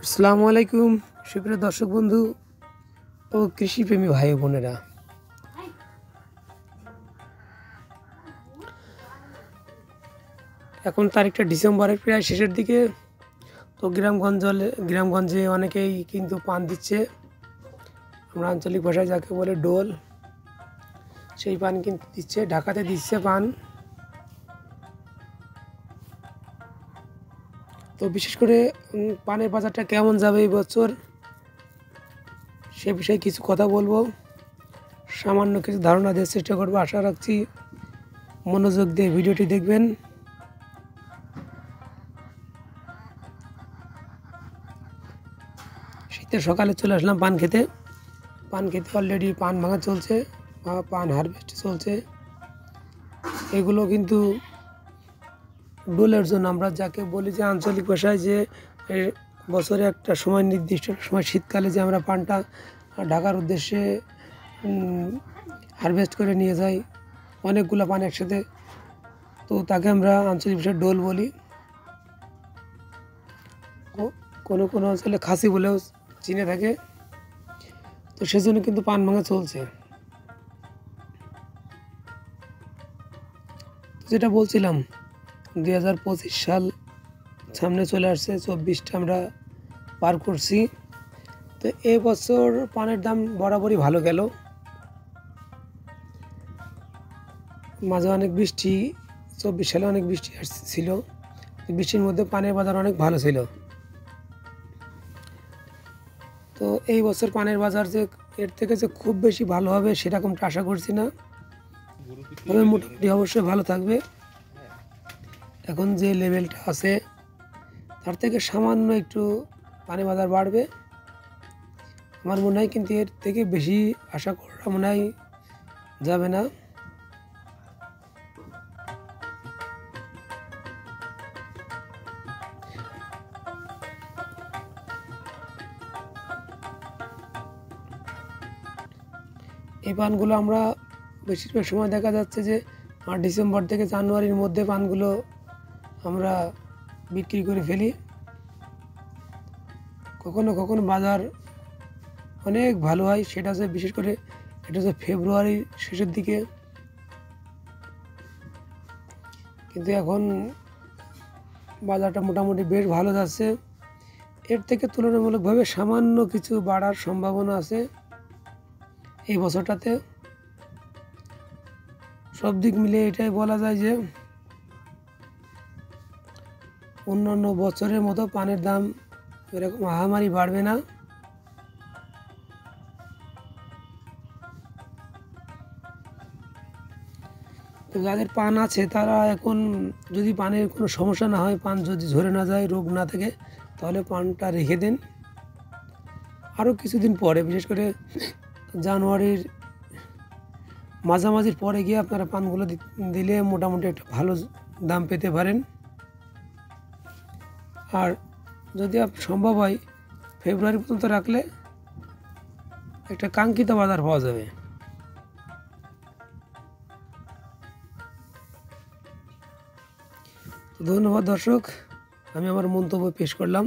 আসসালামু আলাইকুম সুপ্রিয় দর্শক বন্ধু ও কৃষিপ্রেমী ভাই বোনেরা। এখন তারিখটা ডিসেম্বরের প্রায় শেষের দিকে। তো গ্রামগঞ্জে অনেকেই কিন্তু পান দিচ্ছে, আমরা আঞ্চলিক ভাষায় যাকে বলে ডোল, সেই পান কিন্তু দিচ্ছে, ঢাকাতে দিচ্ছে পান। তো বিশেষ করে পানের বাজারটা কেমন যাবে এই বছর সে বিষয়ে কিছু কথা বলবো, সামান্য কিছু ধারণা দেওয়ার চেষ্টা করবো। আশা রাখছি মনোযোগ দিয়ে ভিডিওটি দেখবেন। শীতের সকালে চলে আসলাম পান খেতে অলরেডি পান ভাঙা চলছে, পান হারভেস্ট চলছে। এগুলো কিন্তু ডোলের জন্য, আমরা যাকে বলি যে আঞ্চলিক ভাষায় যে বছরে একটা সময়, নির্দিষ্ট সময় শীতকালে যে আমরা পানটা ঢাকার উদ্দেশ্যে হারভেস্ট করে নিয়ে যাই অনেকগুলো পান একসাথে, তো তাকে আমরা আঞ্চলিক ভাষায় ডোল বলি। কোনো কোনো অঞ্চলে খাসি বলেও চিনে থাকে। তো সেজন্য কিন্তু পান ভাঙা চলছে। যেটা বলছিলাম, 2025 সাল সামনে চলে আসছে, 24টা আমরা পার করছি। তো এই বছর পানের দাম বরাবরই ভালো গেল। মাঝে অনেক বৃষ্টি, 24 সালে অনেক বৃষ্টি ছিল, বৃষ্টির মধ্যে পানের বাজার অনেক ভালো ছিল। তো এই বছর পানের বাজার যে এর থেকে যে খুব বেশি ভালো হবে সেরকমটা আশা করছি না, তবে মোটামুটি অবশ্যই ভালো থাকবে। এখন যে লেভেলটা আছে তার থেকে সামান্য একটু পানের বাজার বাড়বে আমার মনে হয়, কিন্তু এর থেকে বেশি আশা করা মনে হয় যাবে না। এই পানগুলো আমরা বেশিরভাগ সময় দেখা যাচ্ছে যে ডিসেম্বর থেকে জানুয়ারির মধ্যে পানগুলো আমরা বিক্রি করে ফেলি। কখনো কখনো বাজার অনেক ভালো হয়, সেটা হচ্ছে বিশেষ করে এটা হচ্ছে ফেব্রুয়ারির শেষের দিকে। কিন্তু এখন বাজারটা মোটামুটি বেশ ভালো যাচ্ছে, এর থেকে তুলনামূলকভাবে সামান্য কিছু বাড়ার সম্ভাবনা আছে এই বছরটাতে। সব দিক মিলে এটাই বলা যায় যে অন্যান্য বছরের মতো পানের দাম এরকম মহামারী বাড়বে না। তো যাদের পান আছে তারা এখন, যদি পানের কোনো সমস্যা না হয়, পান যদি ঝরে না যায়, রোগ না থাকে, তাহলে পানটা রেখে দেন আরও কিছুদিন পরে, বিশেষ করে জানুয়ারির মাঝামাঝির পরে গিয়ে আপনারা পানগুলো দিলে মোটামুটি একটা ভালো দাম পেতে পারেন। আর যদি সম্ভব হয় ফেব্রুয়ারি পর্যন্ত রাখলে একটা কাঙ্ক্ষিত বাজার পাওয়া যাবে। তো ধন্যবাদ দর্শক, আমি আমার মন্তব্য পেশ করলাম।